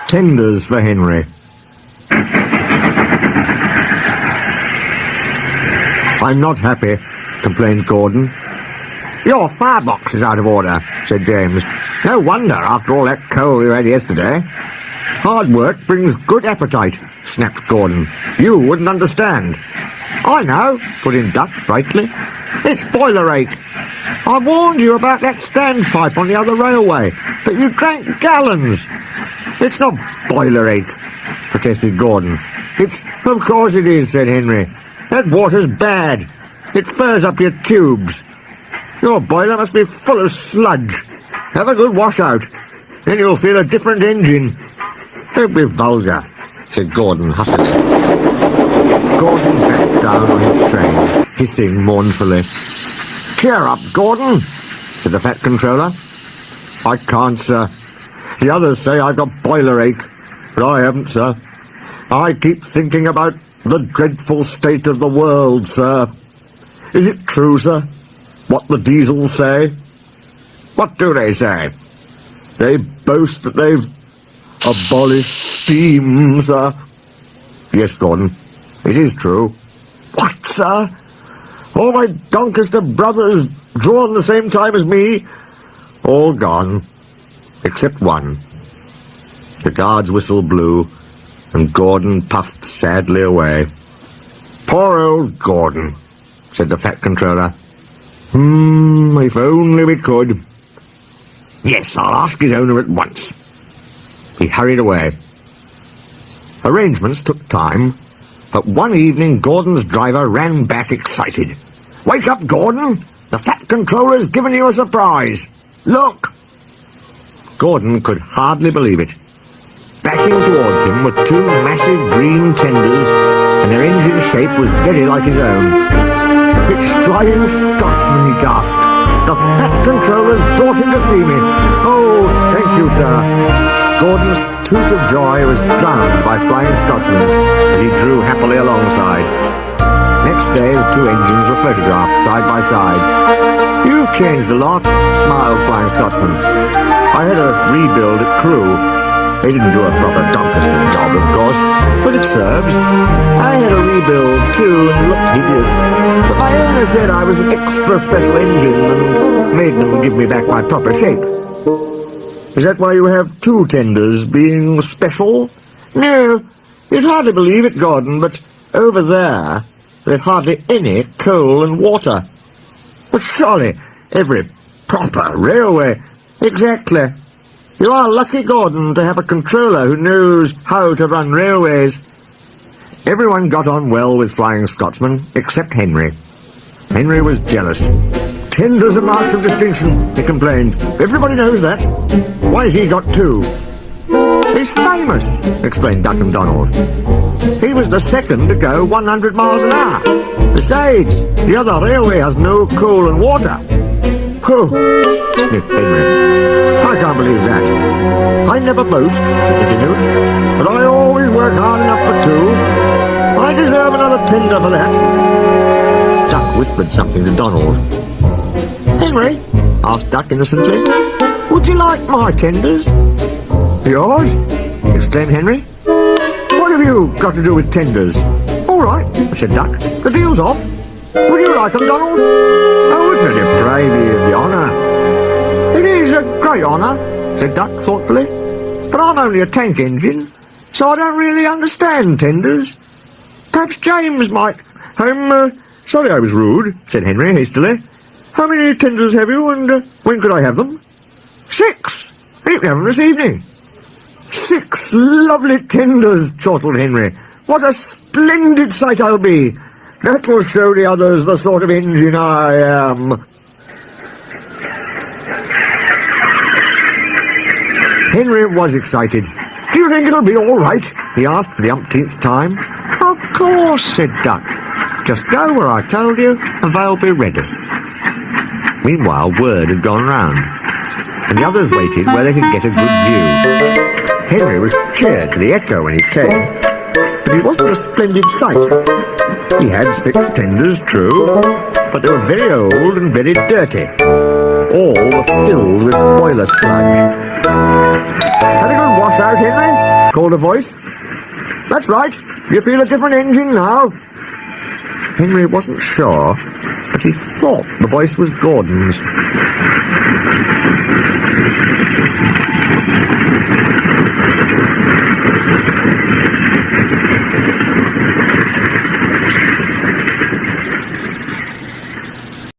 Tenders for Henry. I'm not happy, complained Gordon. Your firebox is out of order, said James. No wonder, after all that coal you had yesterday. Hard work brings good appetite, snapped Gordon. You wouldn't understand. I know, put in Duck brightly. It's boiler ache. I warned you about that standpipe on the other railway, but you drank gallons. It's not boiler ache, protested Gordon. Of course it is, said Henry. That water's bad. It furs up your tubes. Your boiler must be full of sludge. Have a good wash out. Then you'll feel a different engine. Don't be vulgar, said Gordon huffily. Gordon backed down on his train, hissing mournfully. Cheer up, Gordon, said the Fat Controller. I can't, sir. The others say I've got boiler ache, but I haven't, sir. I keep thinking about the dreadful state of the world, sir. Is it true, sir, what the diesels say? What do they say? They boast that they've abolished steam, sir. Yes, Gordon, it is true. What, sir? All my Doncaster brothers drawn the same time as me? All gone, except one. The guard's whistle blew, and Gordon puffed sadly away. Poor old Gordon, said the Fat Controller. If only we could. Yes, I'll ask his owner at once. He hurried away. Arrangements took time, but one evening Gordon's driver ran back excited. Wake up, Gordon! The Fat Controller's given you a surprise! Look! Gordon could hardly believe it. Backing towards him were two massive green tenders, and their engine shape was very like his own. It's Flying Scotsman, he gasped. The Fat Controller's brought him to see me. Oh, thank you, sir. Gordon's toot of joy was drowned by Flying Scotsman's as he drew happily alongside. Next day, the two engines were photographed side by side. You've changed a lot, smiled Flying Scotsman. I had a rebuild at Crewe. They didn't do a proper Doncaster job, of course, but it serves. I had a rebuild, too, and looked hideous. But my owner said I was an extra special engine and made them give me back my proper shape. Is that why you have two tenders, being special? No, you'd hardly believe it, Gordon, but over there's hardly any coal and water. But surely every proper railway... Exactly. You are lucky, Gordon, to have a controller who knows how to run railways. Everyone got on well with Flying Scotsman, except Henry. Henry was jealous. Tenders are marks of distinction, he complained. Everybody knows that. Why's he got two? He's famous, explained Duck and Donald. He was the second to go 100 miles an hour. Besides, the other railway has no coal and water. Pooh, sniffed Henry. I can't believe that. I never boast, he continued, but I always work hard enough for two. I deserve another tender for that. Duck whispered something to Donald. Henry, asked Duck innocently, would you like my tenders? Yours? Exclaimed Henry. What have you got to do with tenders? All right, said Duck. The deal's off. Would you like them, Donald? I wouldn't deprive you of the honour. It is a great honour, said Duck thoughtfully, but I'm only a tank engine, so I don't really understand tenders. Perhaps James might... sorry I was rude, said Henry hastily. How many tenders have you, and when could I have them? 6. You can have them this evening. 6 lovely tenders, chortled Henry. What a splendid sight I'll be. That will show the others the sort of engine I am. Henry was excited. Do you think it'll be all right? He asked for the umpteenth time. Of course, said Duck. Just go where I told you, and they'll be ready. Meanwhile, word had gone round, and the others waited where they could get a good view. Henry was cheered to the echo when he came, but it wasn't a splendid sight. He had 6 tenders, true, but they were very old and very dirty. All were filled with boiler sludge. "Had a good wash out, Henry?" called a voice. "That's right. You feel a different engine now." Henry wasn't sure, but he thought the voice was Gordon's.